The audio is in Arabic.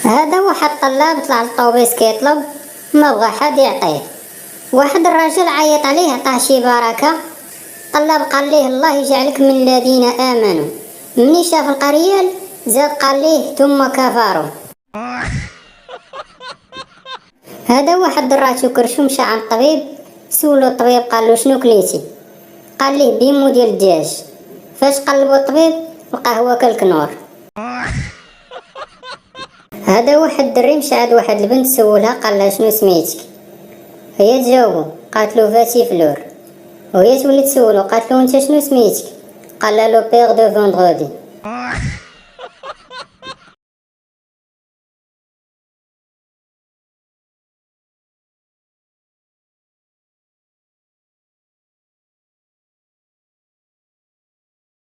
هذا واحد طلاب طلع للطوبيس كيطلب، ما بغى حد يعطيه. واحد الراجل عيط عليه عطاه شي بركة. طلاب قال ليه الله يجعلك من الذين آمنوا. مني شاف القريال زاد قال ليه ثم كفروا. هذا واحد دراتو كرشو مشى عند الطبيب، سولو الطبيب قال له شنو كليتي؟ قال ليه بيمو ديال الدجاج. فاش قلبو الطبيب لقاه هو كالكنور. هذا واحد الدري مشى عند واحد البنت سولها قال لها شنو سميتك؟ هي تجاوبو قالت له فاتي فلور، وهي تولي تسولو قالت له انت شنو سميتك؟ قال لها لو بيغ دو فوندغودي.